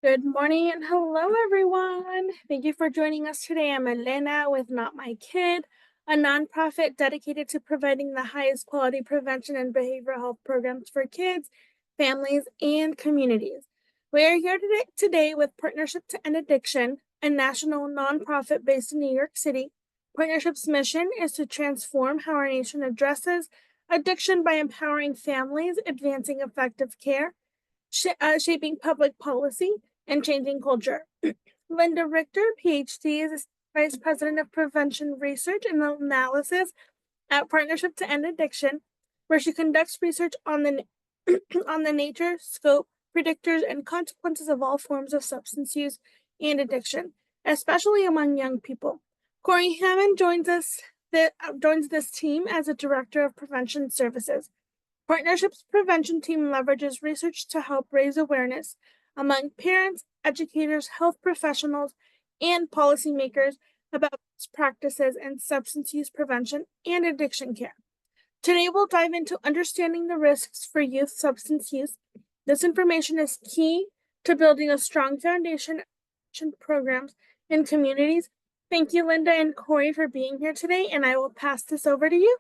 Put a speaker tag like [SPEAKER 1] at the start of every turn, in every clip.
[SPEAKER 1] Good morning and hello, everyone. Thank you for joining us today. I'm Elena with Not My Kid, a nonprofit dedicated to providing the highest quality prevention and behavioral health programs for kids, families, and communities. We are here today with Partnership to End Addiction, a national nonprofit based in New York City. Partnership's mission is to transform how our nation addresses addiction by empowering families, advancing effective care, shaping public policy, and changing culture. Linda Richter, PhD, is Vice President of Prevention Research and Analysis at Partnership to End Addiction, where she conducts research on the on the nature, scope, predictors, and consequences of all forms of substance use and addiction, especially among young people. Corey Hammond joins this team as a Director of Prevention Services. Partnership's prevention team leverages research to help raise awareness among parents, educators, health professionals, and policymakers about best practices in substance use prevention and addiction care. Today, we'll dive into understanding the risks for youth substance use. This information is key to building a strong foundation of programs in communities. Thank you, Linda and Corey, for being here today, and I will pass this over to you.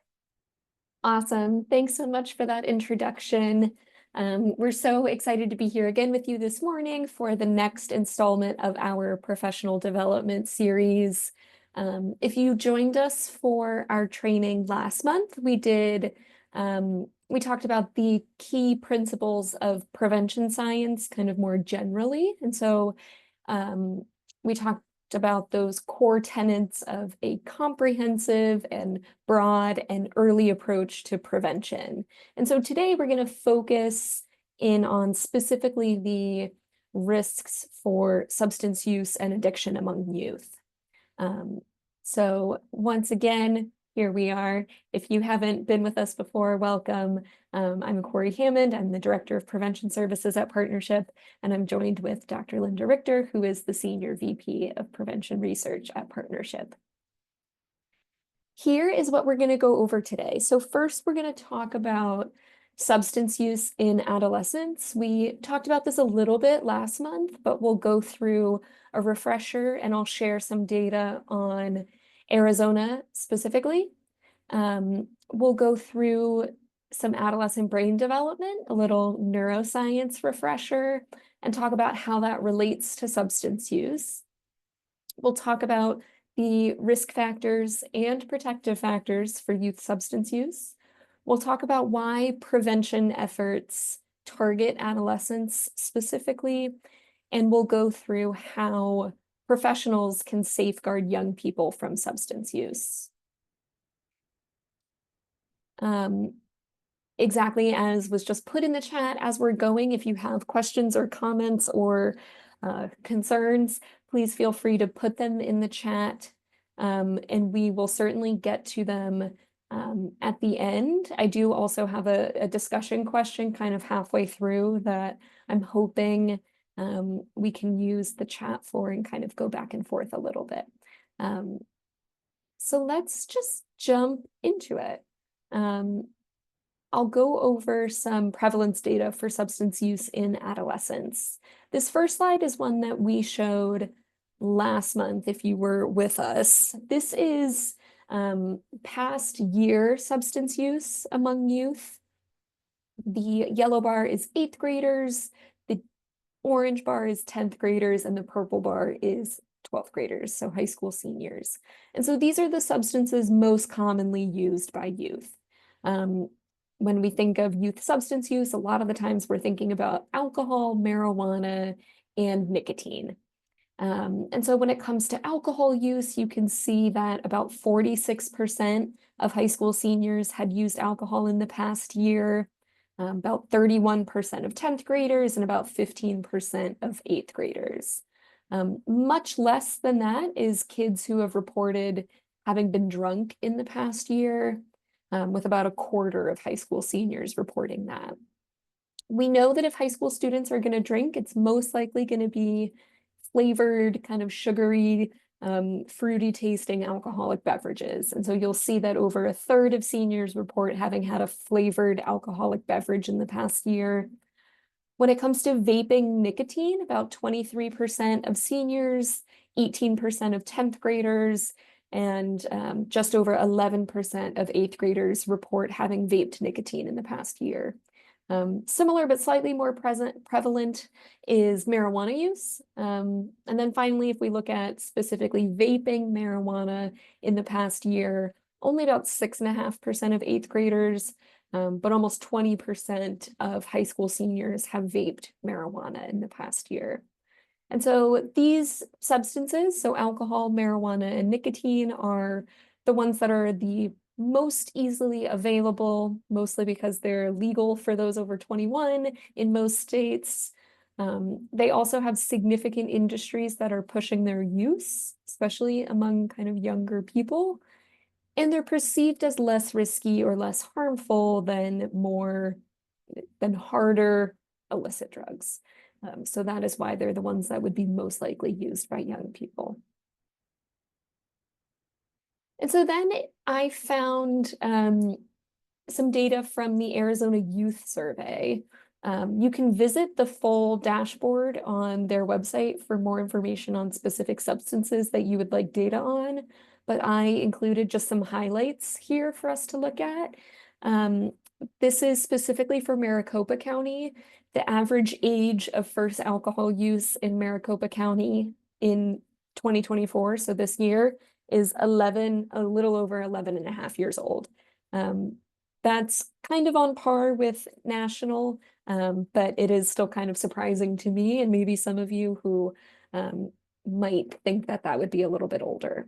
[SPEAKER 2] Awesome. Thanks so much for that introduction. We're so excited to be here again with you this morning for the next installment of our professional development series. If you joined us for our training last month, we talked about the key principles of prevention science kind of more generally. And so we talked about those core tenets of a comprehensive and broad and early approach to prevention. And so today we're going to focus in on specifically the risks for substance use and addiction among youth. So once again, here we are. If you haven't been with us before, welcome. I'm Corey Hammond. I'm the Director of Prevention Services at Partnership, and I'm joined with Dr. Linda Richter, who is the Senior VP of Prevention Research at Partnership. Here is what we're going to go over today. So first, we're going to talk about substance use in adolescence. We talked about this a little bit last month, but we'll go through a refresher and I'll share some data on Arizona specifically. We'll go through some adolescent brain development, a little neuroscience refresher, and talk about how that relates to substance use. We'll talk about the risk factors and protective factors for youth substance use. We'll talk about why prevention efforts target adolescents specifically, and we'll go through how professionals can safeguard young people from substance use. Exactly as was just put in the chat as we're going, if you have questions or comments or concerns, please feel free to put them in the chat, and we will certainly get to them at the end. I do also have a discussion question kind of halfway through that I'm hoping we can use the chat for and kind of go back and forth a little bit. So let's just jump into it. I'll go over some prevalence data for substance use in adolescents. This first slide is one that we showed last month if you were with us. This is past year substance use among youth. The yellow bar is 8th graders, the orange bar is 10th graders, and the purple bar is 12th graders, so high school seniors. And so these are the substances most commonly used by youth. When we think of youth substance use, a lot of the times we're thinking about alcohol, marijuana, and nicotine. And so when it comes to alcohol use, you can see that about 46% of high school seniors had used alcohol in the past year, about 31% of 10th graders, and about 15% of 8th graders. Much less than that is kids who have reported having been drunk in the past year, with about a quarter of high school seniors reporting that. We know that if high school students are going to drink, it's most likely going to be flavored, kind of sugary, fruity tasting alcoholic beverages. And so you'll see that over a third of seniors report having had a flavored alcoholic beverage in the past year. When it comes to vaping nicotine, about 23% of seniors, 18% of 10th graders, and just over 11% of 8th graders report having vaped nicotine in the past year. Similar but slightly more prevalent is marijuana use. And then finally, if we look at specifically vaping marijuana in the past year, only about 6.5% of 8th graders, but almost 20% of high school seniors have vaped marijuana in the past year. And so these substances, so alcohol, marijuana, and nicotine, are the ones that are the most easily available, mostly because they're legal for those over 21 in most states. They also have significant industries that are pushing their use, especially among kind of younger people. And they're perceived as less risky or less harmful than harder illicit drugs. So that is why they're the ones that would be most likely used by young people. And so then I found some data from the Arizona Youth Survey. You can visit the full dashboard on their website for more information on specific substances that you would like data on, but I included just some highlights here for us to look at. This is specifically for Maricopa County. The average age of first alcohol use in Maricopa County in 2024, so this year, is a little over 11 and a half years old. That's kind of on par with national, but it is still kind of surprising to me and maybe some of you who might think that that would be a little bit older.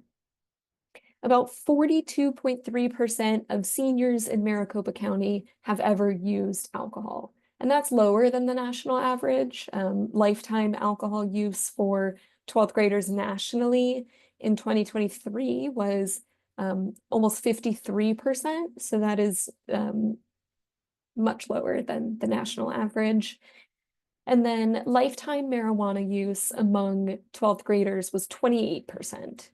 [SPEAKER 2] About 42.3% of seniors in Maricopa County have ever used alcohol, and that's lower than the national average. Lifetime alcohol use for 12th graders nationally in 2023 was almost 53%, so that is much lower than the national average. And then lifetime marijuana use among 12th graders was 28%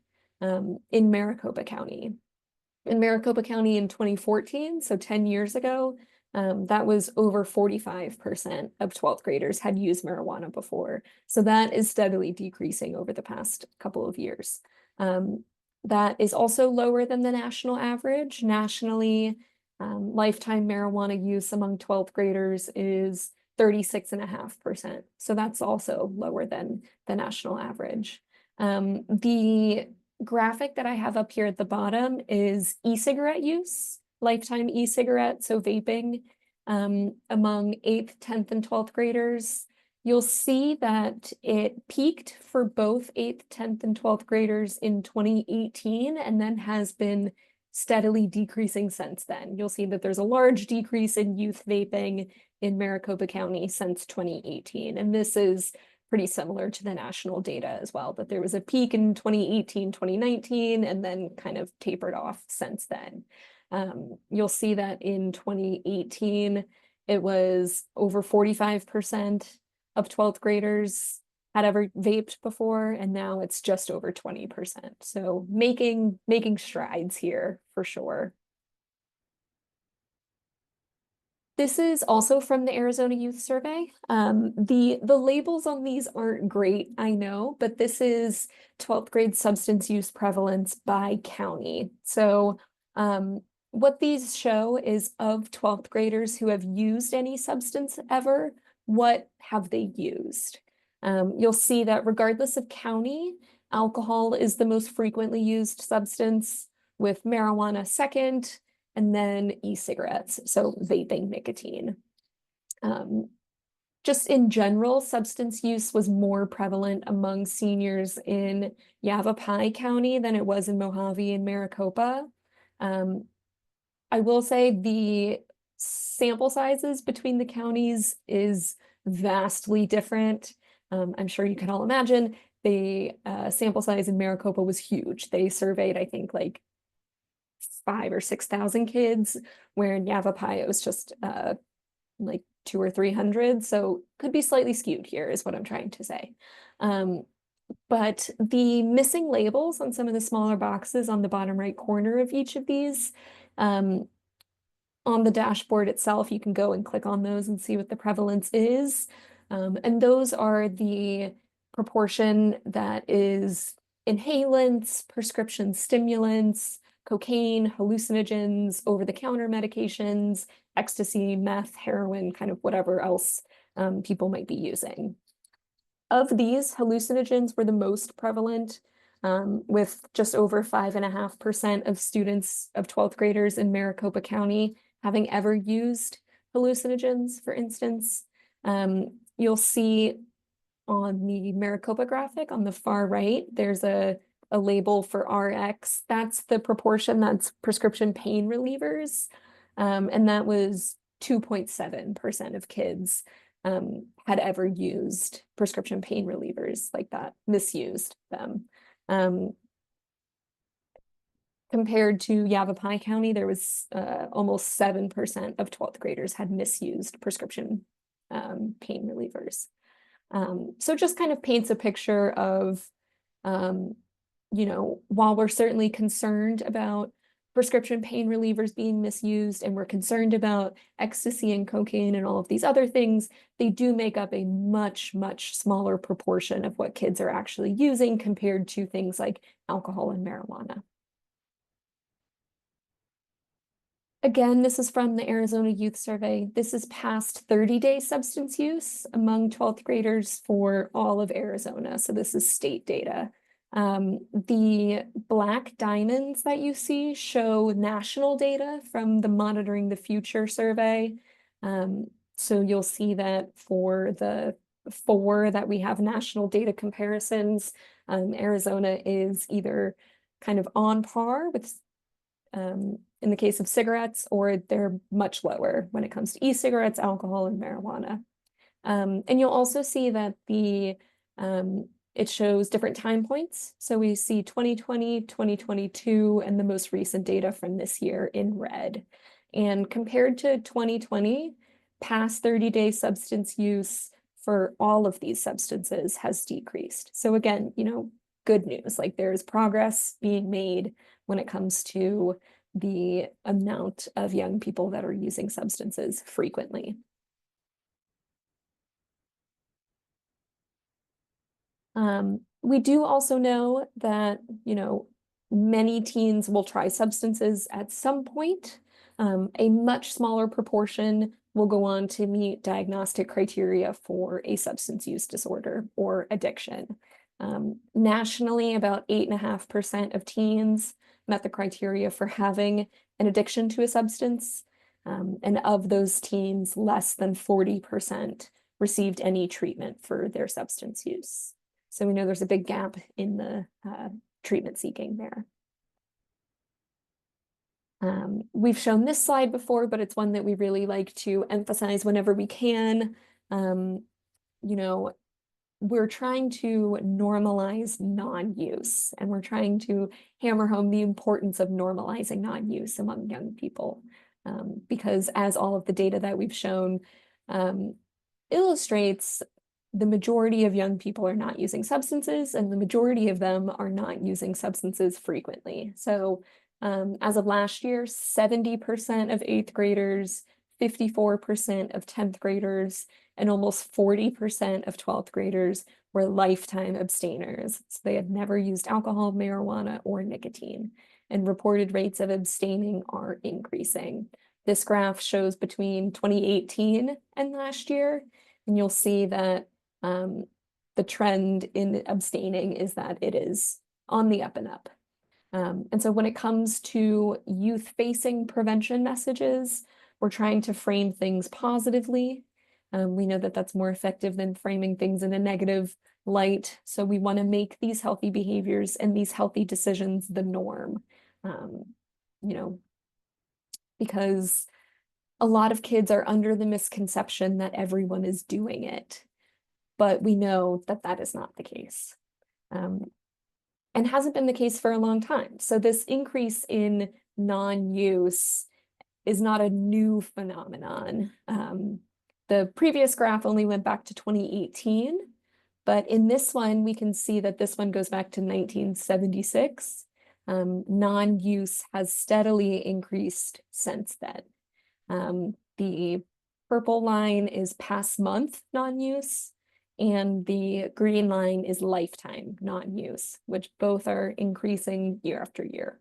[SPEAKER 2] in Maricopa County. In Maricopa County in 2014, so 10 years ago, that was over 45% of 12th graders had used marijuana before. So that is steadily decreasing over the past couple of years. That is also lower than the national average. Nationally, lifetime marijuana use among 12th graders is 36.5%. So that's also lower than the national average. The graphic that I have up here at the bottom is e-cigarette use, lifetime e-cigarette, so vaping, among 8th, 10th, and 12th graders. You'll see that it peaked for both 8th, 10th, and 12th graders in 2018 and then has been steadily decreasing since then. You'll see that there's a large decrease in youth vaping in Maricopa County since 2018. And this is pretty similar to the national data as well, that there was a peak in 2018, 2019, and then kind of tapered off since then. You'll see that in 2018, it was over 45% of 12th graders had ever vaped before, and now it's just over 20%. So making strides here for sure. This is also from the Arizona Youth Survey. The labels on these aren't great, I know, but this is 12th grade substance use prevalence by county. So what these show is of 12th graders who have used any substance ever, what have they used? You'll see that regardless of county, alcohol is the most frequently used substance, with marijuana second, and then e-cigarettes, so vaping nicotine. Just in general, substance use was more prevalent among seniors in Yavapai County than it was in Mojave and Maricopa. I will say the sample sizes between the counties is vastly different. I'm sure you can all imagine the sample size in Maricopa was huge. They surveyed, I think, like 5,000 or 6,000 kids, where in Yavapai it was just like 200 or 300. So could be slightly skewed here is what I'm trying to say. But the missing labels on some of the smaller boxes on the bottom right corner of each of these on the dashboard itself, you can go and click on those and see what the prevalence is. And those are the proportion that is inhalants, prescription stimulants, cocaine, hallucinogens, over-the-counter medications, ecstasy, meth, heroin, kind of whatever else people might be using. Of these, hallucinogens were the most prevalent, with just over 5.5% of students of 12th graders in Maricopa County having ever used hallucinogens, for instance. You'll see on the Maricopa graphic on the far right, there's a label for RX. That's the proportion that's prescription pain relievers. And that was 2.7% of kids had ever used prescription pain relievers like that, misused them. Compared to Yavapai County, there was almost 7% of 12th graders had misused prescription pain relievers. So just kind of paints a picture of, you know, while we're certainly concerned about prescription pain relievers being misused and we're concerned about ecstasy and cocaine and all of these other things, they do make up a much, much smaller proportion of what kids are actually using compared to things like alcohol and marijuana. Again, this is from the Arizona Youth Survey. This is past 30-day substance use among 12th graders for all of Arizona. So this is state data. The black diamonds that you see show national data from the Monitoring the Future survey. So you'll see that for the 4 that we have national data comparisons, Arizona is either kind of on par with in the case of cigarettes, or they're much lower when it comes to e-cigarettes, alcohol, and marijuana. And you'll also see that it shows different time points. So we see 2020, 2022, and the most recent data from this year in red. And compared to 2020, past 30-day substance use for all of these substances has decreased. So again, you know, good news, like there's progress being made when it comes to the amount of young people that are using substances frequently. We do also know that, you know, many teens will try substances at some point. A much smaller proportion will go on to meet diagnostic criteria for a substance use disorder or addiction. Nationally, about 8.5% of teens met the criteria for having an addiction to a substance. And of those teens, less than 40% received any treatment for their substance use. So we know there's a big gap in the treatment seeking there. We've shown this slide before, but it's one that we really like to emphasize whenever we can. You know, we're trying to normalize non-use, and we're trying to hammer home the importance of normalizing non-use among young people. Because as all of the data that we've shown illustrates, the majority of young people are not using substances, and the majority of them are not using substances frequently. So as of last year, 70% of 8th graders, 54% of 10th graders, and almost 40% of 12th graders were lifetime abstainers. So they had never used alcohol, marijuana, or nicotine, and reported rates of abstaining are increasing. This graph shows between 2018 and last year, and you'll see that the trend in abstaining is that it is on the up and up. And so when it comes to youth-facing prevention messages, we're trying to frame things positively. We know that that's more effective than framing things in a negative light. So we want to make these healthy behaviors and these healthy decisions the norm, you know, because a lot of kids are under the misconception that everyone is doing it, but we know that that is not the case. And hasn't been the case for a long time. So this increase in non-use is not a new phenomenon. The previous graph only went back to 2018, but in this one, we can see that this one goes back to 1976. Non-use has steadily increased since then. The purple line is past month non-use, and the green line is lifetime non-use, which both are increasing year after year.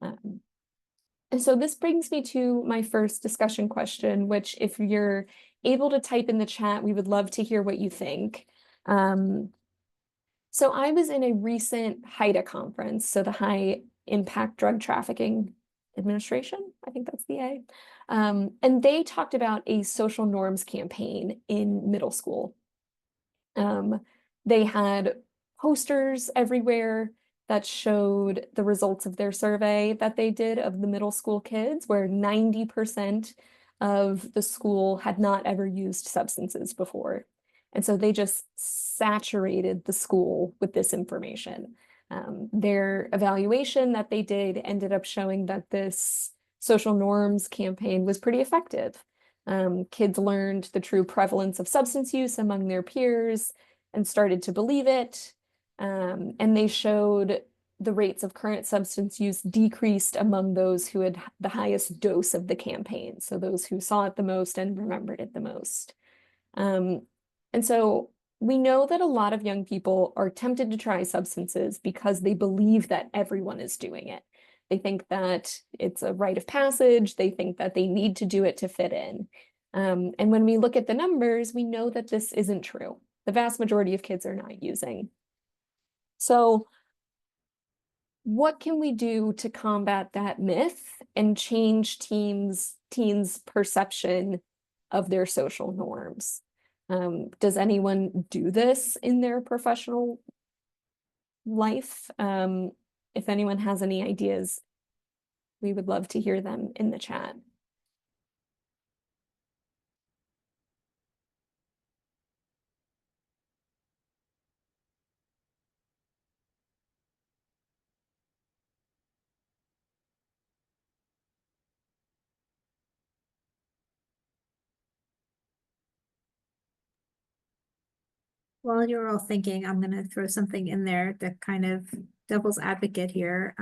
[SPEAKER 2] And so this brings me to my first discussion question, which if you're able to type in the chat, we would love to hear what you think. So I was in a recent HIDTA conference, so the High Impact Drug Trafficking Administration, I think that's the A. And they talked about a social norms campaign in middle school. They had posters everywhere that showed the results of their survey that they did of the middle school kids, where 90% of the school had not ever used substances before. And so they just saturated the school with this information. Their evaluation that they did ended up showing that this social norms campaign was pretty effective. Kids learned the true prevalence of substance use among their peers and started to believe it. And they showed the rates of current substance use decreased among those who had the highest dose of the campaign, so those who saw it the most and remembered it the most. And so we know that a lot of young people are tempted to try substances because they believe that everyone is doing it. They think that it's a rite of passage. They think that they need to do it to fit in. And when we look at the numbers, we know that this isn't true. The vast majority of kids are not using. So what can we do to combat that myth and change teens' perception of their social norms? Does anyone do this in their professional life? If anyone has any ideas, we would love to hear them in the chat.
[SPEAKER 3] While you're all thinking, I'm going to throw something in there to kind of devil's advocate here.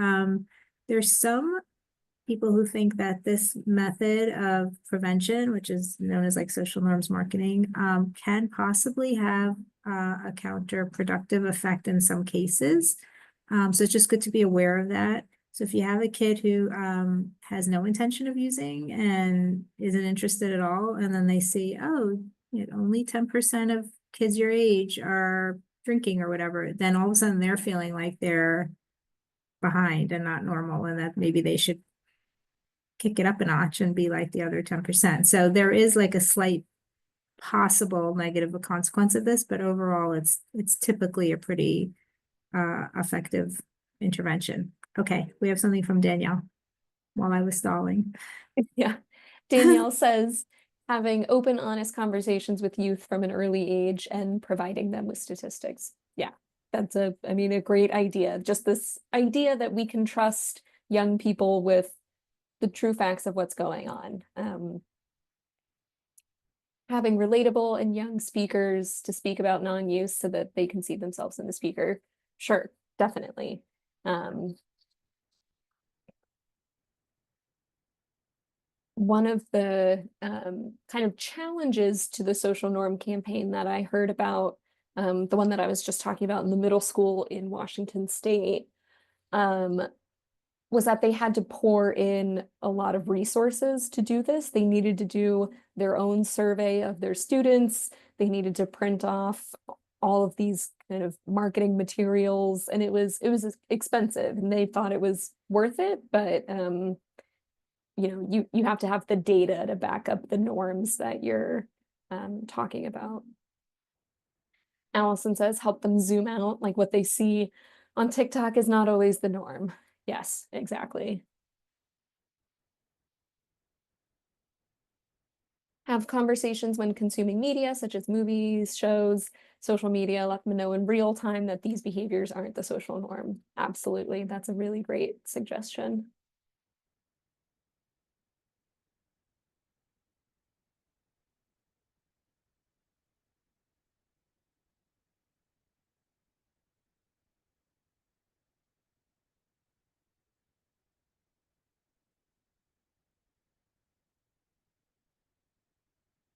[SPEAKER 3] There's some people who think that this method of prevention, which is known as like social norms marketing, can possibly have a counterproductive effect in some cases. So it's just good to be aware of that. So if you have a kid who has no intention of using and isn't interested at all, and then they see, oh, only 10% of kids your age are drinking or whatever, then all of a sudden they're feeling like they're behind and not normal, and that maybe they should kick it up a notch and be like the other 10%. So there is like a slight possible negative consequence of this, but overall it's typically a pretty effective intervention. Okay, we have something from Danielle while I was stalling.
[SPEAKER 2] Yeah. Danielle says, having open, honest conversations with youth from an early age and providing them with statistics. Yeah, that's a great idea. Just this idea that we can trust young people with the true facts of what's going on. Having relatable and young speakers to speak about non-use so that they can see themselves in the speaker. Sure, definitely. One of the kind of challenges to the social norm campaign that I heard about, the one that I was just talking about in the middle school in Washington State, was that they had to pour in a lot of resources to do this. They needed to do their own survey of their students. They needed to print off all of these kind of marketing materials, and it was expensive, and they thought it was worth it, but you have to have the data to back up the norms that you're talking about. Allison says, help them zoom out. Like what they see on TikTok is not always the norm. Yes, exactly. Have conversations when consuming media, such as movies, shows, social media, let them know in real time that these behaviors aren't the social norm. Absolutely. That's a really great suggestion.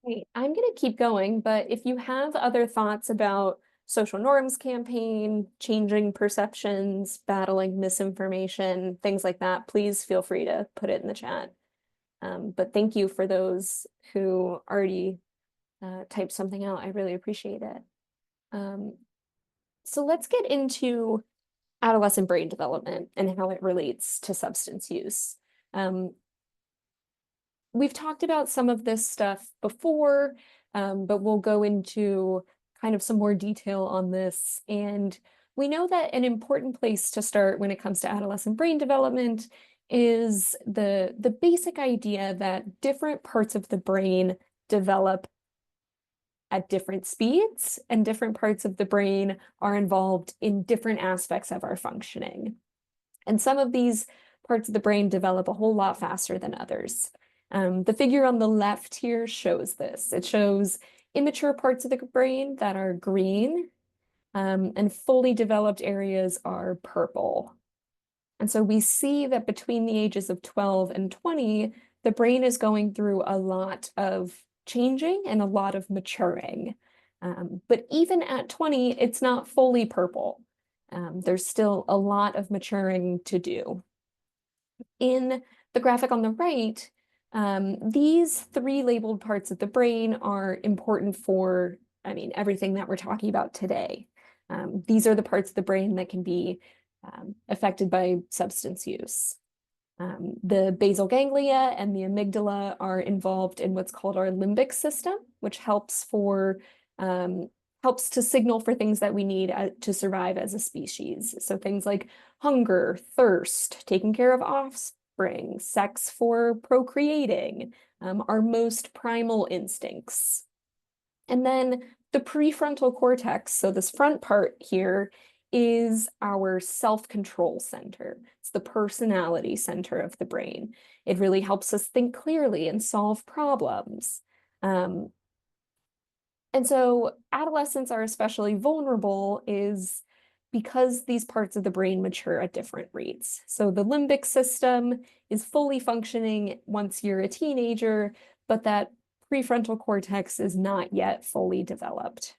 [SPEAKER 2] Great. I'm going to keep going, but if you have other thoughts about social norms campaign, changing perceptions, battling misinformation, things like that, please feel free to put it in the chat. But thank you for those who already typed something out. I really appreciate it. So let's get into adolescent brain development and how it relates to substance use. We've talked about some of this stuff before, but we'll go into kind of some more detail on this. And we know that an important place to start when it comes to adolescent brain development is the basic idea that different parts of the brain develop at different speeds, and different parts of the brain are involved in different aspects of our functioning. And some of these parts of the brain develop a whole lot faster than others. The figure on the left here shows this. It shows immature parts of the brain that are green, and fully developed areas are purple. And so we see that between the ages of 12 and 20, the brain is going through a lot of changing and a lot of maturing. But even at 20, it's not fully purple. There's still a lot of maturing to do. In the graphic on the right, these three labeled parts of the brain are important for, everything that we're talking about today. These are the parts of the brain that can be affected by substance use. The basal ganglia and the amygdala are involved in what's called our limbic system, which helps to signal for things that we need to survive as a species. So things like hunger, thirst, taking care of offspring, sex for procreating, our most primal instincts. And then the prefrontal cortex, so this front part here, is our self-control center. It's the personality center of the brain. It really helps us think clearly and solve problems. And so adolescents are especially vulnerable is because these parts of the brain mature at different rates. So the limbic system is fully functioning once you're a teenager, but that prefrontal cortex is not yet fully developed.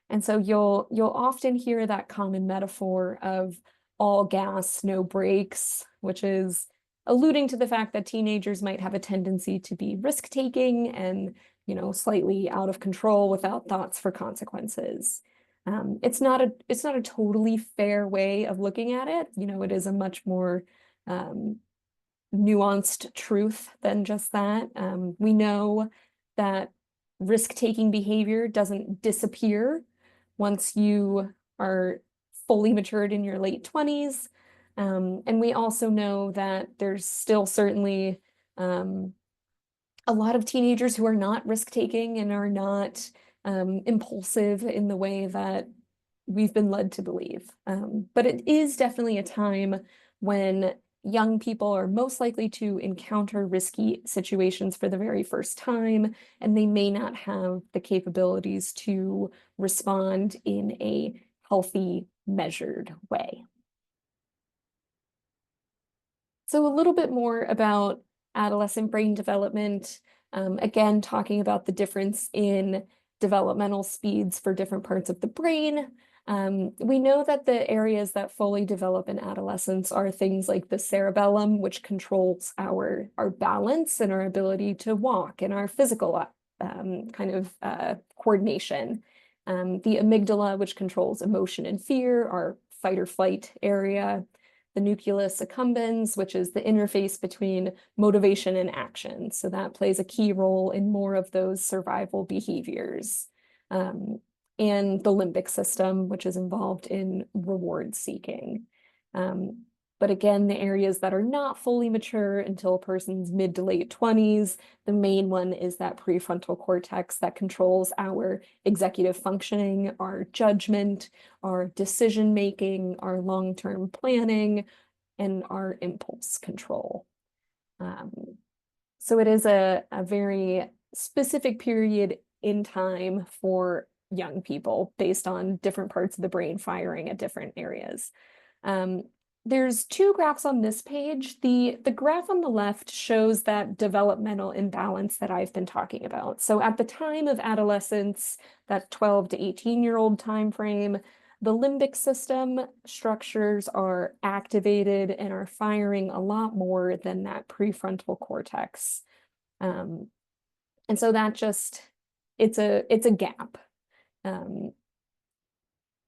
[SPEAKER 2] And so you'll often hear that common metaphor of all gas, no brakes, which is alluding to the fact that teenagers might have a tendency to be risk-taking and, slightly out of control without thoughts for consequences. It's not a totally fair way of looking at it. It is a much more nuanced truth than just that. We know that risk-taking behavior doesn't disappear once you are fully matured in your late 20s. And we also know that there's still certainly a lot of teenagers who are not risk-taking and are not impulsive in the way that we've been led to believe. But it is definitely a time when young people are most likely to encounter risky situations for the very first time, and they may not have the capabilities to respond in a healthy, measured way. So a little bit more about adolescent brain development. Again, talking about the difference in developmental speeds for different parts of the brain. We know that the areas that fully develop in adolescence are things like the cerebellum, which controls our balance and our ability to walk and our physical coordination. The amygdala, which controls emotion and fear, our fight or flight area. The nucleus accumbens, which is the interface between motivation and action. So that plays a key role in more of those survival behaviors. And the limbic system, which is involved in reward seeking. But again, the areas that are not fully mature until a person's mid to late 20s, the main one is that prefrontal cortex that controls our executive functioning, our judgment, our decision-making, our long-term planning, and our impulse control. So it is a very specific period in time for young people based on different parts of the brain firing at different areas. there's two graphs on this page. The graph on the left shows that developmental imbalance that I've been talking about. So at the time of adolescence, that 12 to 18-year-old time frame, the limbic system structures are activated and are firing a lot more than that prefrontal cortex. And so that just, it's a gap,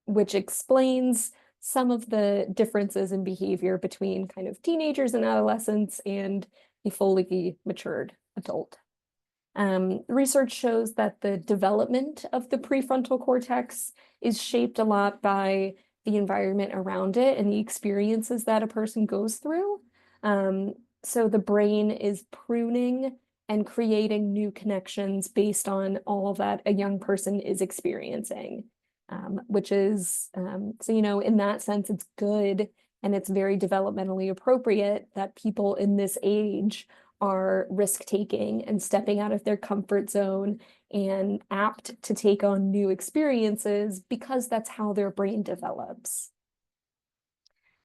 [SPEAKER 2] which explains some of the differences in behavior between kind of teenagers and adolescents and a fully matured adult. Research shows that the development of the prefrontal cortex is shaped a lot by the environment around it and the experiences that a person goes through. So the brain is pruning and creating new connections based on all that a young person is experiencing. Which is, so, you know, in that sense, it's good and it's very developmentally appropriate that people in this age are risk-taking and stepping out of their comfort zone and apt to take on new experiences because that's how their brain develops.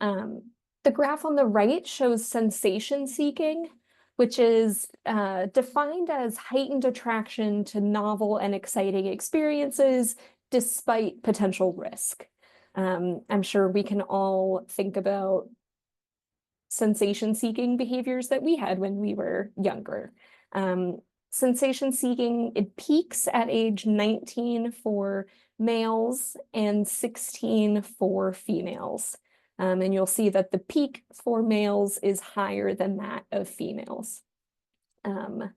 [SPEAKER 2] The graph on the right shows sensation seeking, which is defined as heightened attraction to novel and exciting experiences despite potential risk. I'm sure we can all think about sensation-seeking behaviors that we had when we were younger. Sensation-seeking, it peaks at age 19 for males and 16 for females. And you'll see that the peak for males is higher than that of females. And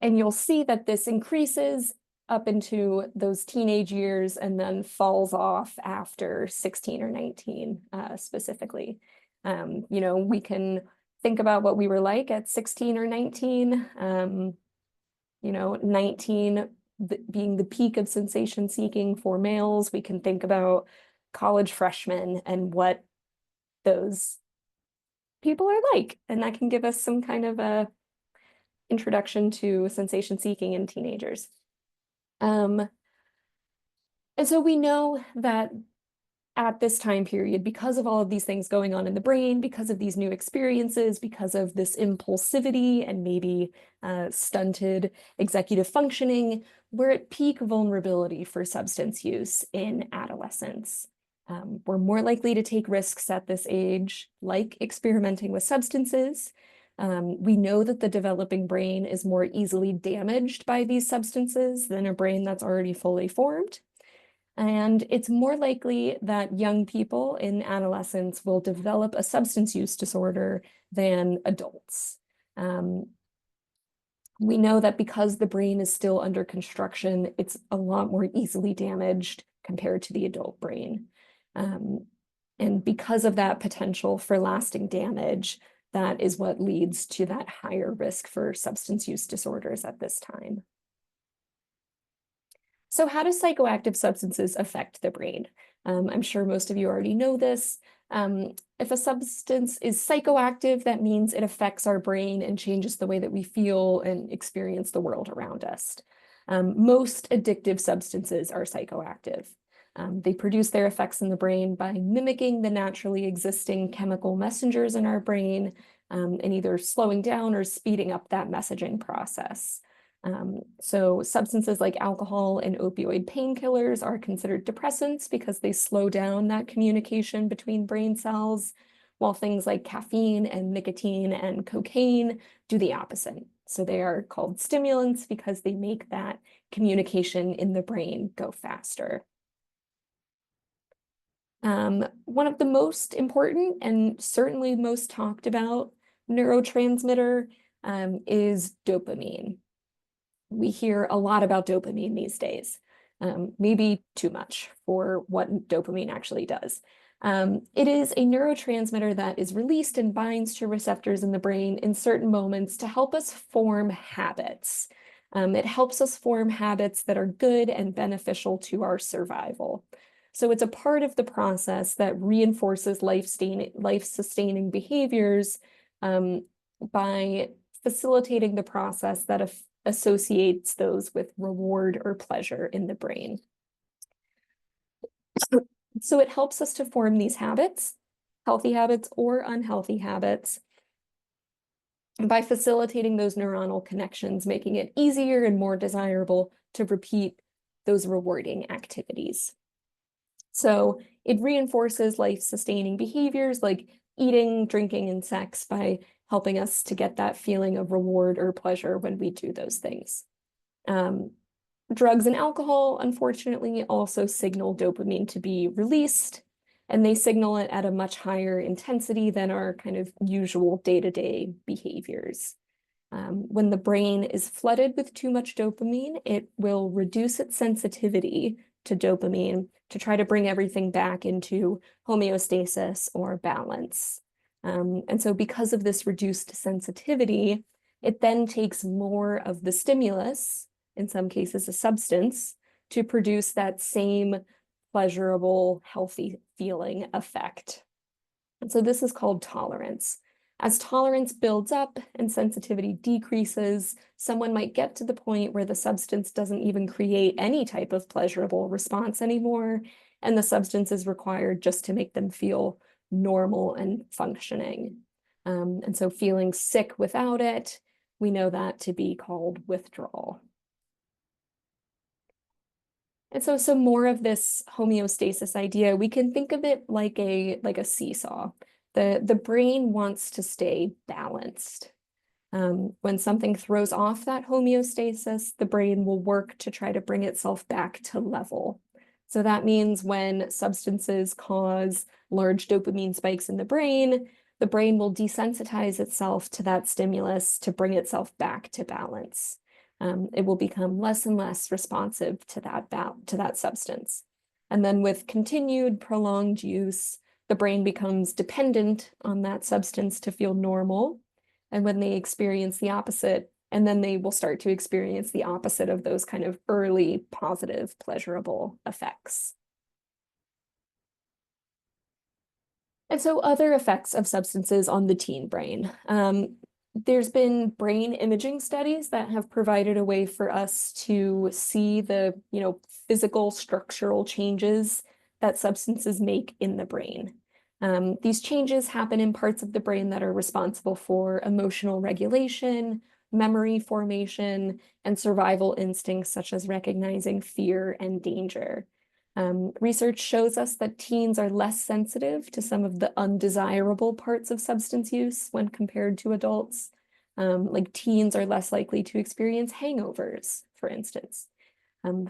[SPEAKER 2] you'll see that this increases up into those teenage years and then falls off after 16 or 19 specifically. You know, we can think about what we were like at 16 or 19, you know, 19 being the peak of sensation seeking for males. We can think about college freshmen and what those people are like, and that can give us some kind of a introduction to sensation seeking in teenagers. And so we know that at this time period, because of all of these things going on in the brain, because of these new experiences, because of this impulsivity and maybe stunted executive functioning, we're at peak vulnerability for substance use in adolescence. We're more likely to take risks at this age, like experimenting with substances. We know that the developing brain is more easily damaged by these substances than a brain that's already fully formed. And it's more likely that young people in adolescence will develop a substance use disorder than adults. We know that because the brain is still under construction, it's a lot more easily damaged compared to the adult brain. And because of that potential for lasting damage, that is what leads to that higher risk for substance use disorders at this time. So how do psychoactive substances affect the brain? I'm sure most of you already know this. If a substance is psychoactive, that means it affects our brain and changes the way that we feel and experience the world around us. Most addictive substances are psychoactive. They produce their effects in the brain by mimicking the naturally existing chemical messengers in our brain and either slowing down or speeding up that messaging process. So substances like alcohol and opioid painkillers are considered depressants because they slow down that communication between brain cells, while things like caffeine and nicotine and cocaine do the opposite. So they are called stimulants because they make that communication in the brain go faster. One of the most important and certainly most talked about neurotransmitter is dopamine. We hear a lot about dopamine these days, maybe too much for what dopamine actually does. It is a neurotransmitter that is released and binds to receptors in the brain in certain moments to help us form habits. It helps us form habits that are good and beneficial to our survival. So it's a part of the process that reinforces life-sustaining behaviors by facilitating the process that associates those with reward or pleasure in the brain. So it helps us to form these habits, healthy habits or unhealthy habits, by facilitating those neuronal connections, making it easier and more desirable to repeat those rewarding activities. So it reinforces life-sustaining behaviors like eating, drinking, and sex by helping us to get that feeling of reward or pleasure when we do those things. Drugs and alcohol, unfortunately, also signal dopamine to be released, and they signal it at a much higher intensity than our kind of usual day-to-day behaviors. When the brain is flooded with too much dopamine, it will reduce its sensitivity to dopamine to try to bring everything back into homeostasis or balance. And so because of this reduced sensitivity, it then takes more of the stimulus, in some cases a substance, to produce that same pleasurable, healthy feeling effect. And so this is called tolerance. As tolerance builds up and sensitivity decreases, someone might get to the point where the substance doesn't even create any type of pleasurable response anymore, and the substance is required just to make them feel normal and functioning. And so feeling sick without it, we know that to be called withdrawal. And so some more of this homeostasis idea, we can think of it like a seesaw. The brain wants to stay balanced. When something throws off that homeostasis, the brain will work to try to bring itself back to level. So that means when substances cause large dopamine spikes in the brain will desensitize itself to that stimulus to bring itself back to balance. It will become less and less responsive to that substance. And then with continued prolonged use, the brain becomes dependent on that substance to feel normal. And when they experience the opposite, and then they will start to experience the opposite of those kind of early positive, pleasurable effects. And so other effects of substances on the teen brain. There's been brain imaging studies that have provided a way for us to see the, physical structural changes that substances make in the brain. These changes happen in parts of the brain that are responsible for emotional regulation, memory formation, and survival instincts such as recognizing fear and danger. Research shows us that teens are less sensitive to some of the undesirable parts of substance use when compared to adults. Like teens are less likely to experience hangovers, for instance.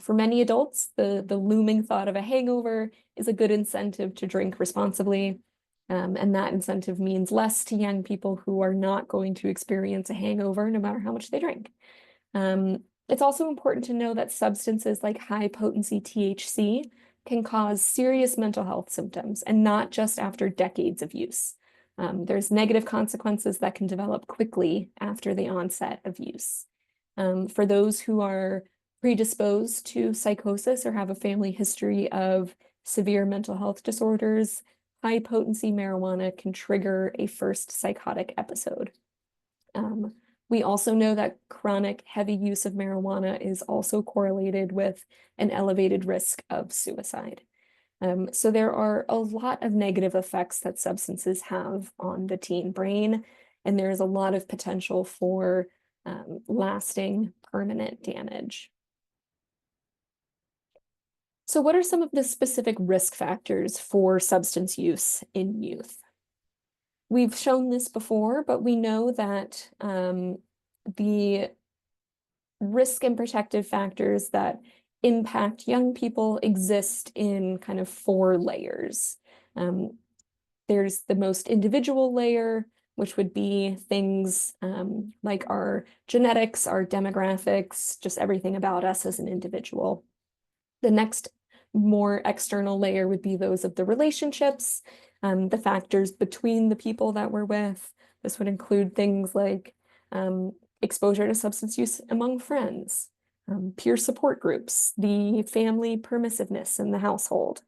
[SPEAKER 2] For many adults, the looming thought of a hangover is a good incentive to drink responsibly. And that incentive means less to young people who are not going to experience a hangover no matter how much they drink. It's also important to know that substances like high-potency THC can cause serious mental health symptoms, and not just after decades of use. There's negative consequences that can develop quickly after the onset of use. For those who are predisposed to psychosis or have a family history of severe mental health disorders, high-potency marijuana can trigger a first psychotic episode. We also know that chronic heavy use of marijuana is also correlated with an elevated risk of suicide. So there are a lot of negative effects that substances have on the teen brain, and there's a lot of potential for lasting permanent damage. So what are some of the specific risk factors for substance use in youth? We've shown this before, but we know that the risk and protective factors that impact young people exist in kind of 4 layers. There's the most individual layer, which would be things like our genetics, our demographics, just everything about us as an individual. The next more external layer would be those of the relationships, the factors between the people that we're with. This would include things like exposure to substance use among friends, peer support groups, the family permissiveness in the household.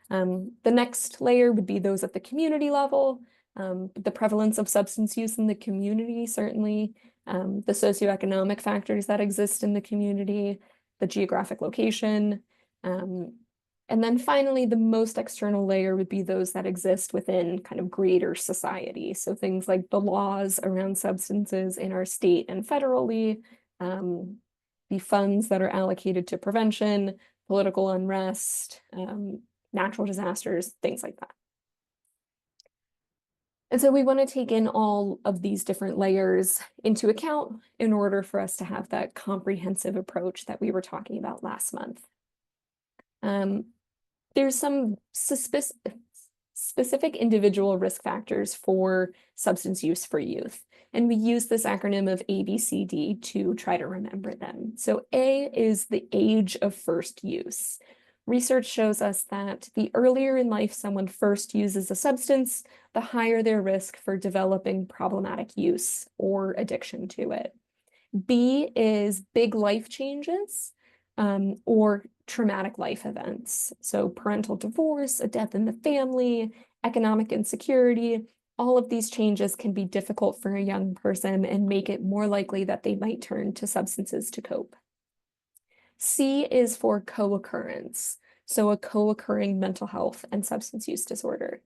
[SPEAKER 2] The next layer would be those at the community level, the prevalence of substance use in the community, certainly, the socioeconomic factors that exist in the community, the geographic location, And then finally, the most external layer would be those that exist within kind of greater society. So things like the laws around substances in our state and federally, the funds that are allocated to prevention, political unrest, natural disasters, things like that. And so we want to take in all of these different layers into account in order for us to have that comprehensive approach that we were talking about last month. There's some specific individual risk factors for substance use for youth. And we use this acronym of ABCD to try to remember them. So A is the age of first use. Research shows us that the earlier in life someone first uses a substance, the higher their risk for developing problematic use or addiction to it. B is big life changes or traumatic life events. So parental divorce, a death in the family, economic insecurity, all of these changes can be difficult for a young person and make it more likely that they might turn to substances to cope. C is for co-occurrence, so a co-occurring mental health and substance use disorder.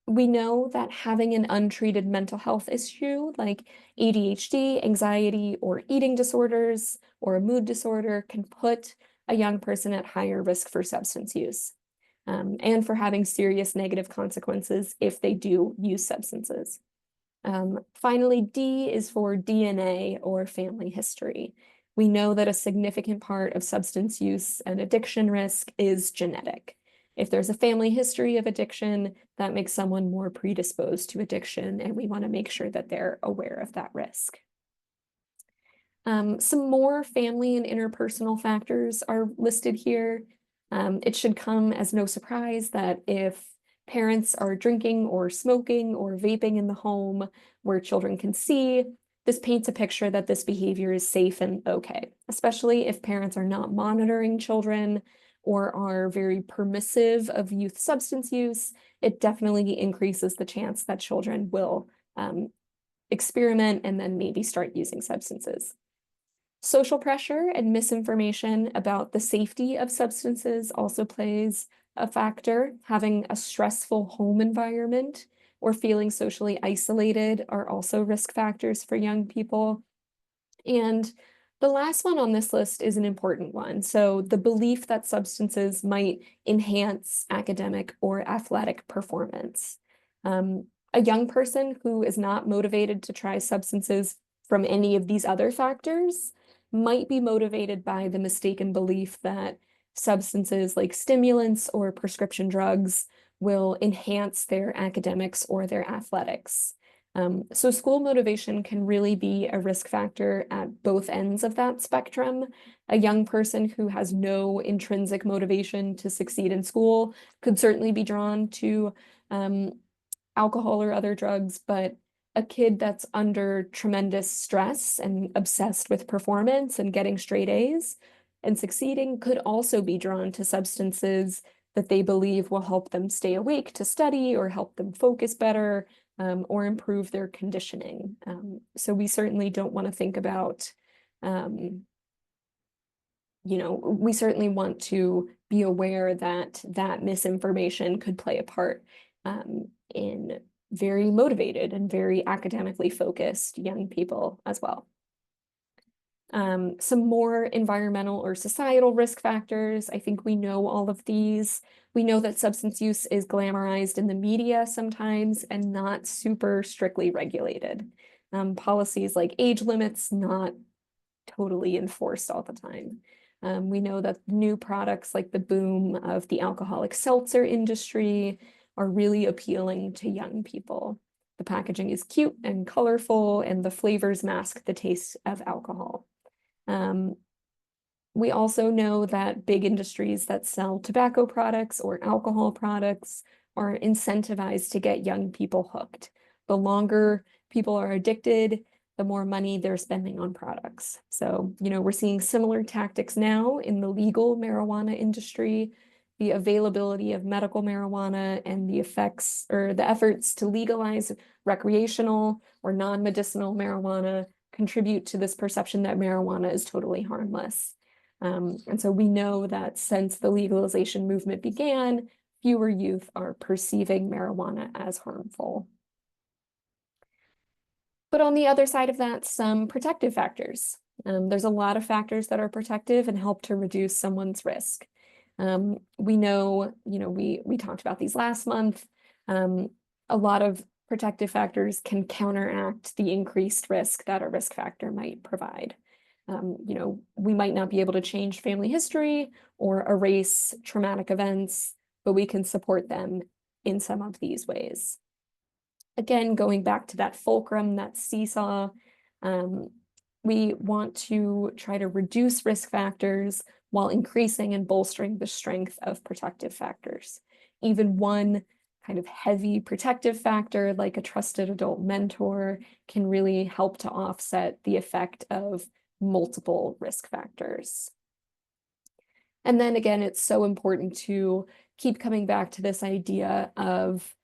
[SPEAKER 2] We know that having an untreated mental health issue like ADHD, anxiety, or eating disorders, or a mood disorder can put a young person at higher risk for substance use, and for having serious negative consequences if they do use substances. Finally, D is for DNA or family history. We know that a significant part of substance use and addiction risk is genetic. If there's a family history of addiction, that makes someone more predisposed to addiction, and we want to make sure that they're aware of that risk. Some more family and interpersonal factors are listed here. It should come as no surprise that if parents are drinking or smoking or vaping in the home where children can see, this paints a picture that this behavior is safe and okay, especially if parents are not monitoring children or are very permissive of youth substance use. It definitely increases the chance that children will experiment and then maybe start using substances. Social pressure and misinformation about the safety of substances also plays a factor. Having a stressful home environment or feeling socially isolated are also risk factors for young people. And the last one on this list is an important one. So the belief that substances might enhance academic or athletic performance. A young person who is not motivated to try substances from any of these other factors might be motivated by the mistaken belief that substances like stimulants or prescription drugs will enhance their academics or their athletics. So school motivation can really be a risk factor at both ends of that spectrum. A young person who has no intrinsic motivation to succeed in school could certainly be drawn to alcohol or other drugs, but a kid that's under tremendous stress and obsessed with performance and getting straight A's and succeeding could also be drawn to substances that they believe will help them stay awake to study or help them focus better, or improve their conditioning. So we certainly don't want to think about, we certainly want to be aware that that misinformation could play a part in very motivated and very academically focused young people as well. Some more environmental or societal risk factors. I think we know all of these. We know that substance use is glamorized in the media sometimes and not super strictly regulated. Policies like age limits not totally enforced all the time. We know that new products like the boom of the alcoholic seltzer industry are really appealing to young people. The packaging is cute and colorful, and the flavors mask the taste of alcohol. We also know that big industries that sell tobacco products or alcohol products are incentivized to get young people hooked. The longer people are addicted, the more money they're spending on products. So, we're seeing similar tactics now in the legal marijuana industry. The availability of medical marijuana and the effects or the efforts to legalize recreational or non-medicinal marijuana contribute to this perception that marijuana is totally harmless. And so we know that since the legalization movement began, fewer youth are perceiving marijuana as harmful. But on the other side of that, some protective factors. There's a lot of factors that are protective and help to reduce someone's risk. We know, we talked about these last month. A lot of protective factors can counteract the increased risk that a risk factor might provide. We might not be able to change family history or erase traumatic events, but we can support them in some of these ways. Again, going back to that fulcrum, that seesaw, we want to try to reduce risk factors while increasing and bolstering the strength of protective factors. Even one kind of heavy protective factor, like a trusted adult mentor, can really help to offset the effect of multiple risk factors. And then again, it's so important to keep coming back to this idea of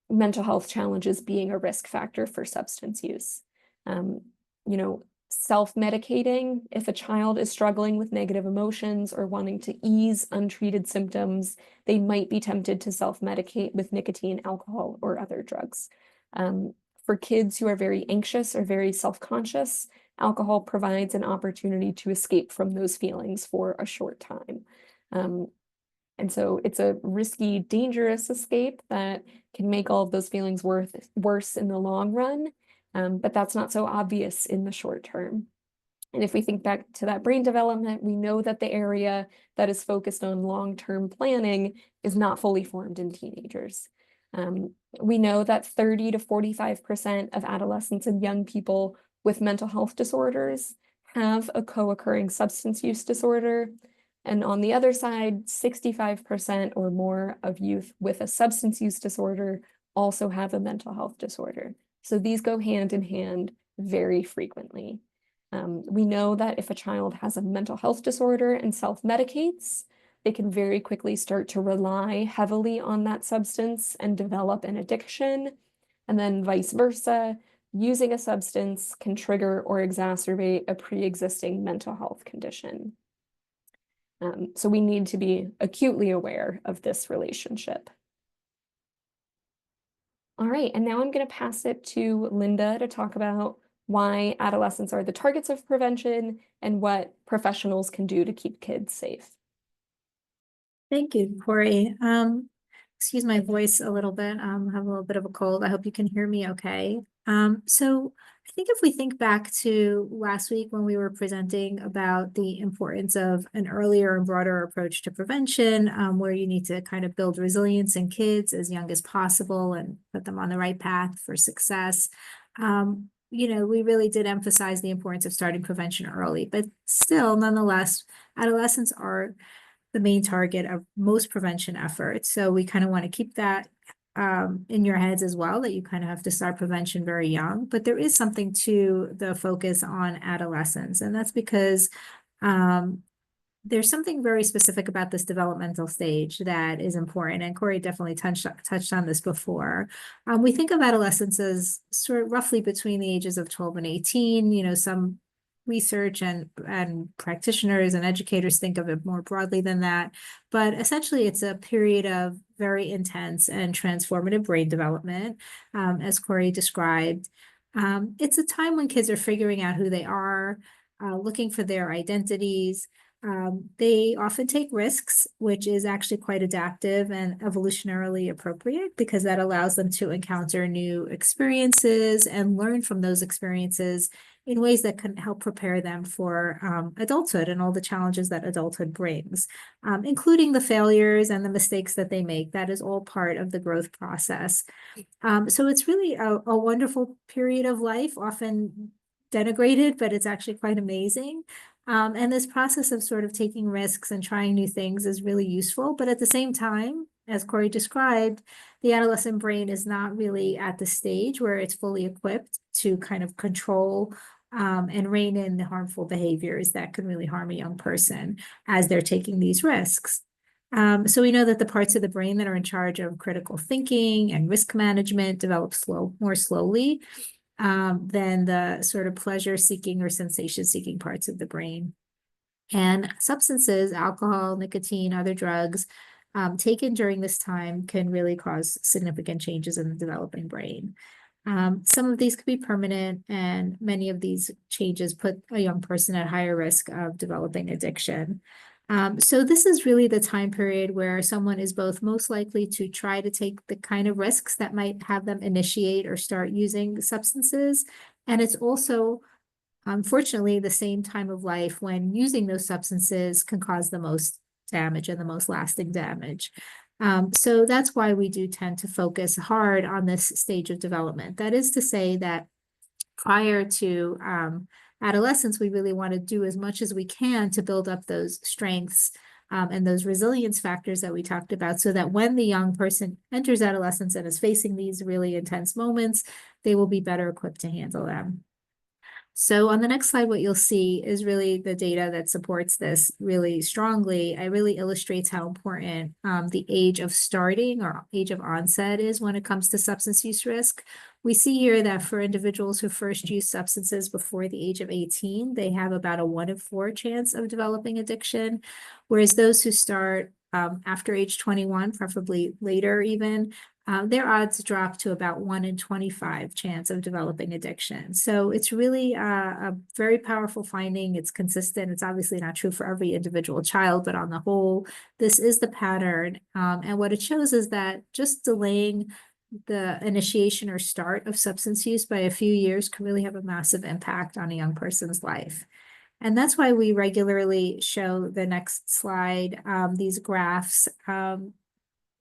[SPEAKER 2] mental health challenges being a risk factor for substance use. Self-medicating, if a child is struggling with negative emotions or wanting to ease untreated symptoms, they might be tempted to self-medicate with nicotine, alcohol, or other drugs. For kids who are very anxious or very self-conscious, alcohol provides an opportunity to escape from those feelings for a short time. And so it's a risky, dangerous escape that can make all of those feelings worse in the long run, but that's not so obvious in the short term. And if we think back to that brain development, we know that the area that is focused on long-term planning is not fully formed in teenagers. We know that 30 to 45% of adolescents and young people with mental health disorders have a co-occurring substance use disorder. And on the other side, 65% or more of youth with a substance use disorder also have a mental health disorder. So these go hand in hand very frequently. We know that if a child has a mental health disorder and self-medicates, they can very quickly start to rely heavily on that substance and develop an addiction. And then vice versa, using a substance can trigger or exacerbate a pre-existing mental health condition. So we need to be acutely aware of this relationship. All right, and now I'm going to pass it to Linda to talk about why adolescents are the targets of prevention and what professionals can do to keep kids safe.
[SPEAKER 3] Thank you, Corey. Excuse my voice a little bit. I have a little bit of a cold. I hope you can hear me okay. So I think if we think back to last week when we were presenting about the importance of an earlier and broader approach to prevention, where you need to kind of build resilience in kids as young as possible and put them on the right path for success. We really did emphasize the importance of starting prevention early, but still, nonetheless, adolescents are the main target of most prevention efforts. So we kind of want to keep that in your heads as well, that you kind of have to start prevention very young. But there is something to the focus on adolescence, and that's because there's something very specific about this developmental stage that is important. And Corey definitely touched on this before. We think of adolescence as sort of roughly between the ages of 12 and 18. Some research and practitioners and educators think of it more broadly than that. But essentially, it's a period of very intense and transformative brain development, as Corey described. It's a time when kids are figuring out who they are, looking for their identities. They often take risks, which is actually quite adaptive and evolutionarily appropriate because that allows them to encounter new experiences and learn from those experiences in ways that can help prepare them for adulthood and all the challenges that adulthood brings, including the failures and the mistakes that they make. That is all part of the growth process. So it's really a wonderful period of life, often denigrated, but it's actually quite amazing. And this process of sort of taking risks and trying new things is really useful. But at the same time, as Corey described, the adolescent brain is not really at the stage where it's fully equipped to kind of control and rein in the harmful behaviors that can really harm a young person as they're taking these risks. So we know that the parts of the brain that are in charge of critical thinking and risk management develop more slowly than the sort of pleasure-seeking or sensation-seeking parts of the brain. And substances, alcohol, nicotine, other drugs, taken during this time can really cause significant changes in the developing brain. Some of these could be permanent, and many of these changes put a young person at higher risk of developing addiction. So this is really the time period where someone is both most likely to try to take the kind of risks that might have them initiate or start using substances. And it's also, unfortunately, the same time of life when using those substances can cause the most damage and the most lasting damage. So that's why we do tend to focus hard on this stage of development. That is to say that prior to adolescence, we really want to do as much as we can to build up those strengths and those resilience factors that we talked about, so that when the young person enters adolescence and is facing these really intense moments, they will be better equipped to handle them. So on the next slide, what you'll see is really the data that supports this really strongly. It really illustrates how important the age of starting or age of onset is when it comes to substance use risk. We see here that for individuals who first use substances before the age of 18, they have about a 1 in 4 chance of developing addiction, whereas those who start after age 21, preferably later even, their odds drop to about 1 in 25 chance of developing addiction. So it's really a very powerful finding. It's consistent. It's obviously not true for every individual child, but on the whole, this is the pattern. And what it shows is that just delaying the initiation or start of substance use by a few years can really have a massive impact on a young person's life. And that's why we regularly show the next slide, these graphs.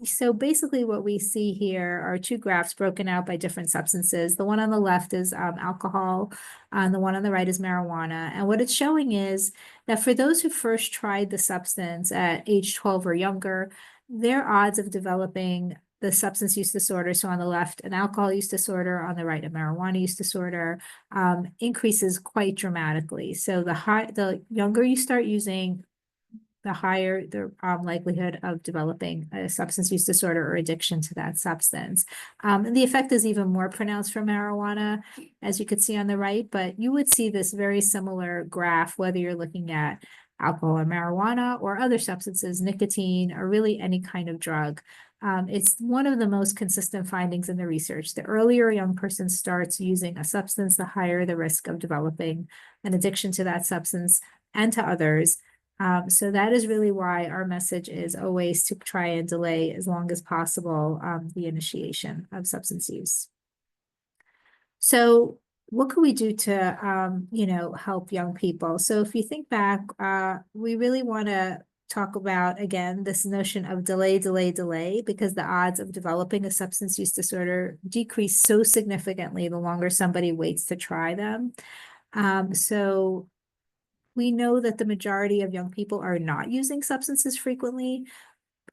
[SPEAKER 3] So basically what we see here are 2 graphs broken out by different substances. The one on the left is alcohol, and the one on the right is marijuana. And what it's showing is that for those who first tried the substance at age 12 or younger, their odds of developing the substance use disorder, so on the left, an alcohol use disorder, on the right, a marijuana use disorder, increases quite dramatically. So the younger you start using, the higher the likelihood of developing a substance use disorder or addiction to that substance. And the effect is even more pronounced for marijuana, as you could see on the right, but you would see this very similar graph, whether you're looking at alcohol or marijuana or other substances, nicotine, or really any kind of drug. It's one of the most consistent findings in the research. The earlier a young person starts using a substance, the higher the risk of developing an addiction to that substance and to others. So that is really why our message is always to try and delay as long as possible the initiation of substance use. So what can we do to, help young people? So if you think back, we really want to talk about, again, this notion of delay, because the odds of developing a substance use disorder decrease so significantly the longer somebody waits to try them. So we know that the majority of young people are not using substances frequently,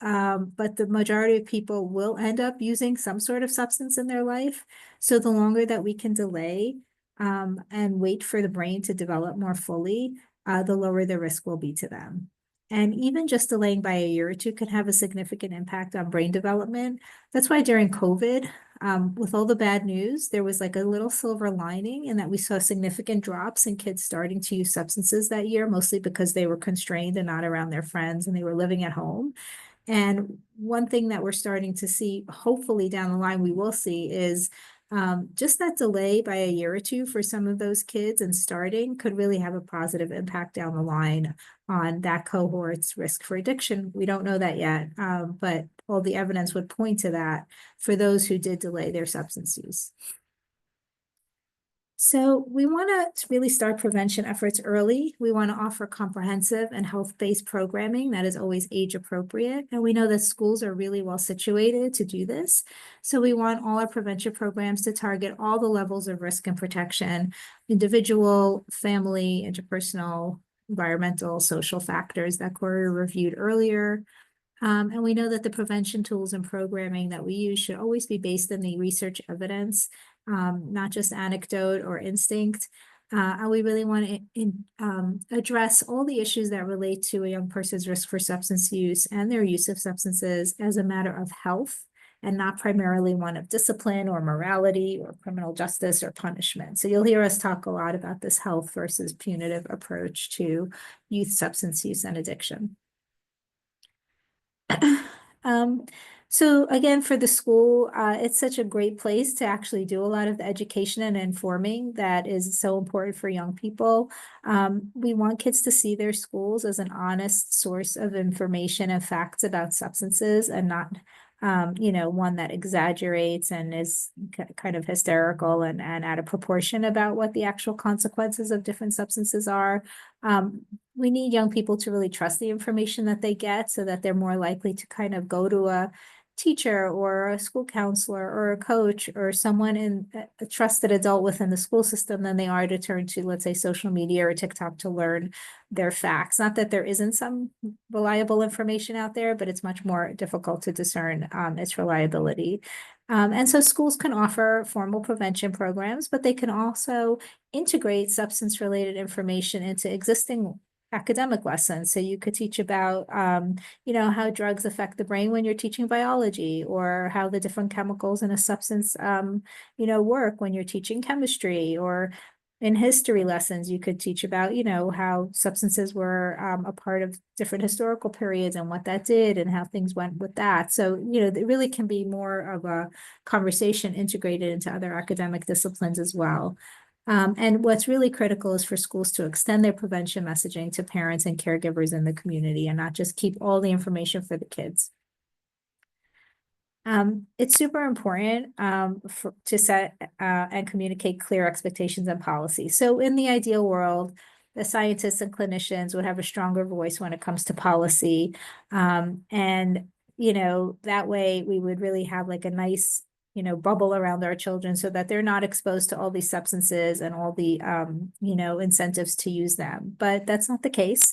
[SPEAKER 3] but the majority of people will end up using some sort of substance in their life. So the longer that we can delay and wait for the brain to develop more fully, the lower the risk will be to them. And even just delaying by a year or two can have a significant impact on brain development. That's why during COVID, with all the bad news, there was like a little silver lining in that we saw significant drops in kids starting to use substances that year, mostly because they were constrained and not around their friends and they were living at home. And one thing that we're starting to see, hopefully down the line, we will see is just that delay by a year or two for some of those kids and starting could really have a positive impact down the line on that cohort's risk for addiction. We don't know that yet, but all the evidence would point to that for those who did delay their substance use. So we want to really start prevention efforts early. We want to offer comprehensive and health-based programming that is always age appropriate. And we know that schools are really well situated to do this. So we want all our prevention programs to target all the levels of risk and protection: individual, family, interpersonal, environmental, social factors that Corey reviewed earlier. And we know that the prevention tools and programming that we use should always be based on the research evidence, not just anecdote or instinct. And we really want to address all the issues that relate to a young person's risk for substance use and their use of substances as a matter of health and not primarily one of discipline or morality or criminal justice or punishment. So you'll hear us talk a lot about this health versus punitive approach to youth substance use and addiction. So again, for the school, it's such a great place to actually do a lot of the education and informing that is so important for young people. We want kids to see their schools as an honest source of information and facts about substances, and not, one that exaggerates and is kind of hysterical and out of proportion about what the actual consequences of different substances are. We need young people to really trust the information that they get, so that they're more likely to kind of go to a teacher or a school counselor or a coach or someone in a trusted adult within the school system than they are to turn to, let's say, social media or TikTok to learn their facts. Not that there isn't some reliable information out there, but it's much more difficult to discern its reliability. And so schools can offer formal prevention programs, but they can also integrate substance-related information into existing academic lessons. So you could teach about, how drugs affect the brain when you're teaching biology, or how the different chemicals in a substance, work when you're teaching chemistry. Or in history lessons, you could teach about, how substances were a part of different historical periods and what that did and how things went with that. So, it really can be more of a conversation integrated into other academic disciplines as well. And what's really critical is for schools to extend their prevention messaging to parents and caregivers in the community, and not just keep all the information for the kids. It's super important to set and communicate clear expectations and policies. So in the ideal world, the scientists and clinicians would have a stronger voice when it comes to policy. And that way we would really have like a nice bubble around our children, so that they're not exposed to all these substances and all the, incentives to use them. But that's not the case.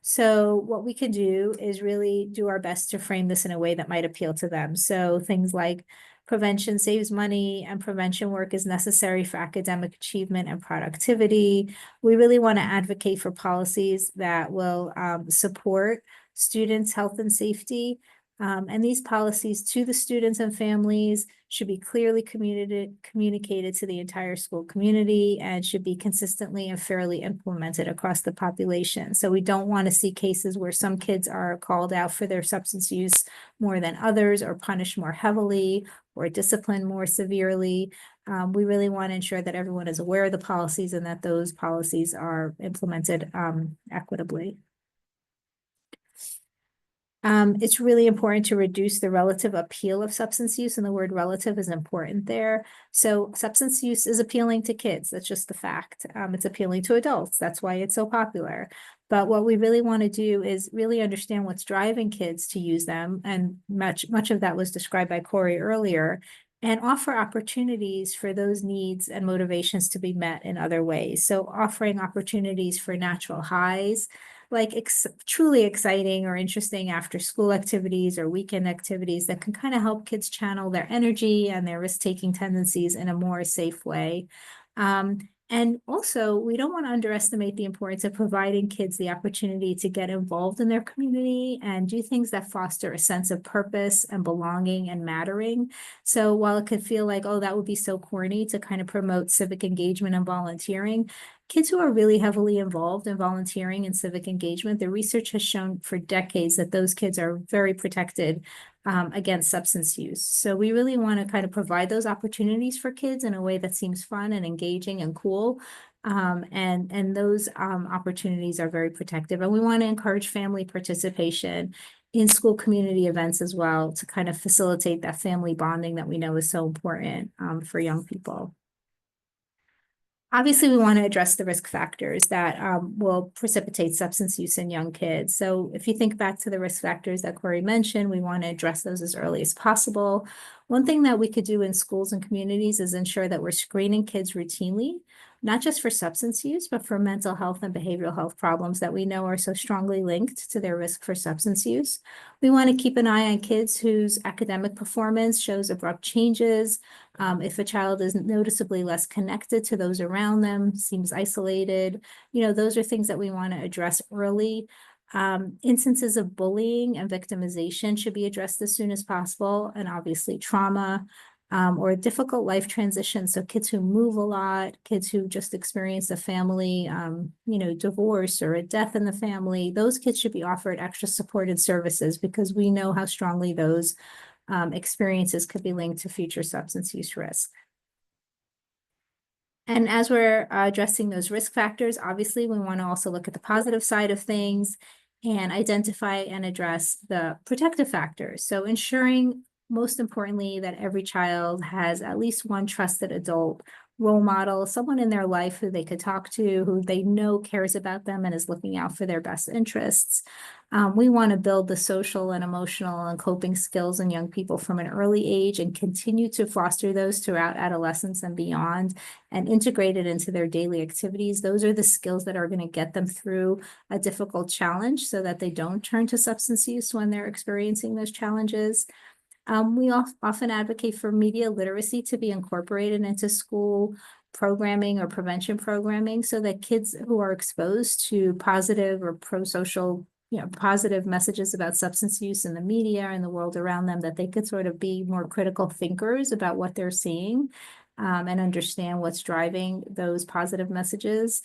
[SPEAKER 3] So what we can do is really do our best to frame this in a way that might appeal to them. So things like prevention saves money and prevention work is necessary for academic achievement and productivity. We really want to advocate for policies that will support students' health and safety. And these policies to the students and families should be clearly communicated to the entire school community, and should be consistently and fairly implemented across the population. So we don't want to see cases where some kids are called out for their substance use more than others, or punished more heavily, or disciplined more severely. We really want to ensure that everyone is aware of the policies, and that those policies are implemented equitably. It's really important to reduce the relative appeal of substance use, and the word relative is important there. So substance use is appealing to kids. That's just the fact. It's appealing to adults. That's why it's so popular. But what we really want to do is really understand what's driving kids to use them. And much of that was described by Corey earlier, and offer opportunities for those needs and motivations to be met in other ways. So offering opportunities for natural highs, like truly exciting or interesting after school activities or weekend activities that can kind of help kids channel their energy and their risk-taking tendencies in a more safe way. And also, we don't want to underestimate the importance of providing kids the opportunity to get involved in their community and do things that foster a sense of purpose and belonging and mattering. So while it could feel like, oh, that would be so corny to kind of promote civic engagement and volunteering, kids who are really heavily involved in volunteering and civic engagement, the research has shown for decades that those kids are very protected against substance use. So we really want to kind of provide those opportunities for kids in a way that seems fun and engaging and cool. And those opportunities are very protective. And we want to encourage family participation in school community events as well, to kind of facilitate that family bonding that we know is so important for young people. Obviously, we want to address the risk factors that will precipitate substance use in young kids. So if you think back to the risk factors that Corey mentioned, we want to address those as early as possible. One thing that we could do in schools and communities is ensure that we're screening kids routinely, not just for substance use, but for mental health and behavioral health problems that we know are so strongly linked to their risk for substance use. We want to keep an eye on kids whose academic performance shows abrupt changes. If a child is noticeably less connected to those around them, seems isolated, those are things that we want to address early. Instances of bullying and victimization should be addressed as soon as possible, and obviously trauma or a difficult life transition. So kids who move a lot, kids who just experience a family, divorce or a death in the family, those kids should be offered extra supported services because we know how strongly those experiences could be linked to future substance use risk. And as we're addressing those risk factors, obviously we want to also look at the positive side of things and identify and address the protective factors. So ensuring, most importantly, that every child has at least one trusted adult role model, someone in their life who they could talk to, who they know cares about them and is looking out for their best interests. We want to build the social and emotional and coping skills in young people from an early age and continue to foster those throughout adolescence and beyond and integrate it into their daily activities. Those are the skills that are going to get them through a difficult challenge so that they don't turn to substance use when they're experiencing those challenges. We often advocate for media literacy to be incorporated into school programming or prevention programming so that kids who are exposed to positive or pro-social, positive messages about substance use in the media and the world around them, that they could sort of be more critical thinkers about what they're seeing and understand what's driving those positive messages.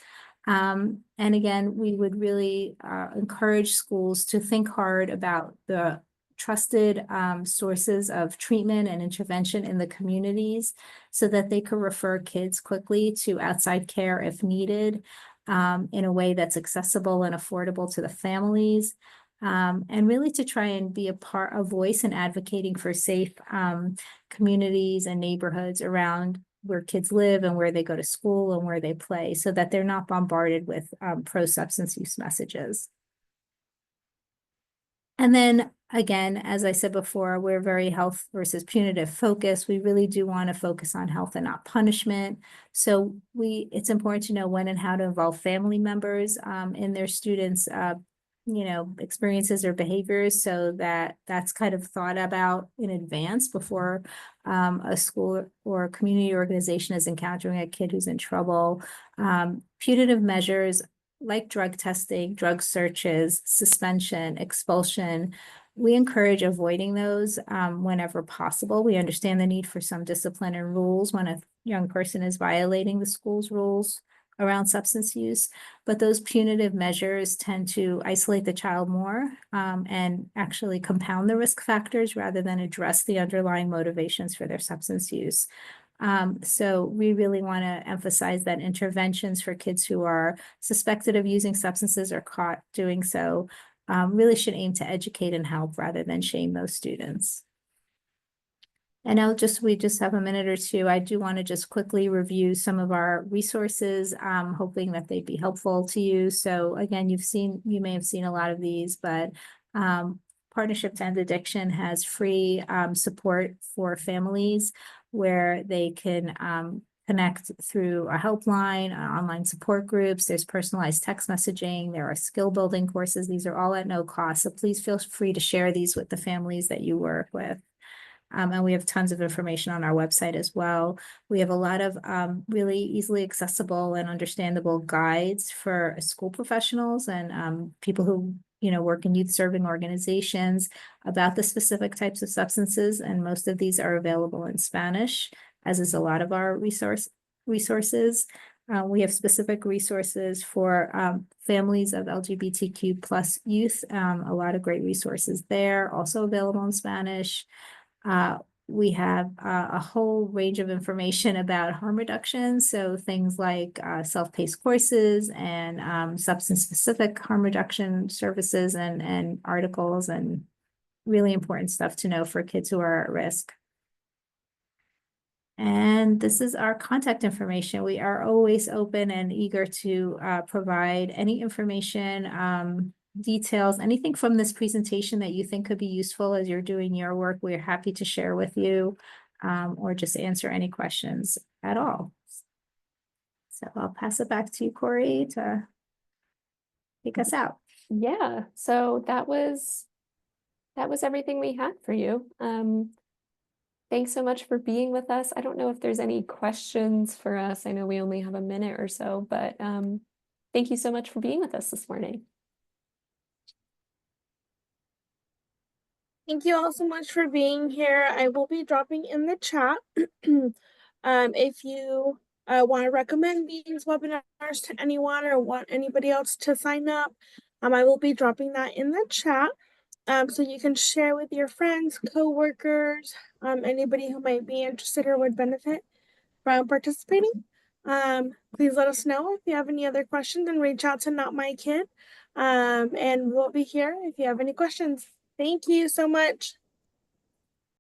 [SPEAKER 3] And again, we would really encourage schools to think hard about the trusted sources of treatment and intervention in the communities so that they could refer kids quickly to outside care if needed in a way that's accessible and affordable to the families. And really to try and be a voice in advocating for safe communities and neighborhoods around where kids live and where they go to school and where they play so that they're not bombarded with pro-substance use messages. And then again, as I said before, we're very health versus punitive focused. We really do want to focus on health and not punishment. So it's important to know when and how to involve family members in their students' experiences or behaviors so that that's kind of thought about in advance before a school or a community organization is encountering a kid who's in trouble. Punitive measures like drug testing, drug searches, suspension, expulsion, we encourage avoiding those whenever possible. We understand the need for some discipline and rules when a young person is violating the school's rules around substance use, but those punitive measures tend to isolate the child more and actually compound the risk factors rather than address the underlying motivations for their substance use. So we really want to emphasize that interventions for kids who are suspected of using substances or caught doing so really should aim to educate and help rather than shame those students. And we just have a minute or two. I do want to just quickly review some of our resources, hoping that they'd be helpful to you. So again, you may have seen a lot of these, but Partnership to End Addiction has free support for families where they can connect through a helpline, online support groups. There's personalized text messaging. There are skill building courses. These are all at no cost. So please feel free to share these with the families that you work with. And we have tons of information on our website as well. We have a lot of really easily accessible and understandable guides for school professionals and people who work in youth serving organizations about the specific types of substances. And most of these are available in Spanish, as is a lot of our resources. We have specific resources for families of LGBTQ plus youth, a lot of great resources there, also available in Spanish. We have a whole range of information about harm reduction. So things like self-paced courses and substance-specific harm reduction services and articles and really important stuff to know for kids who are at risk. And this is our contact information. We are always open and eager to provide any information, details, anything from this presentation that you think could be useful as you're doing your work. We're happy to share with you or just answer any questions at all. So I'll pass it back to you, Corey, to take us out.
[SPEAKER 2] Yeah, so that was everything we had for you. Thanks so much for being with us. I don't know if there's any questions for us. I know we only have a minute or so, but thank you so much for being with us this morning.
[SPEAKER 1] Thank you all so much for being here. I will be dropping in the chat. If you want to recommend these webinars to anyone or want anybody else to sign up, I will be dropping that in the chat. So you can share with your friends, coworkers, anybody who might be interested or would benefit from participating. Please let us know if you have any other questions and reach out to Not My Kid. And we'll be here if you have any questions. Thank you so much.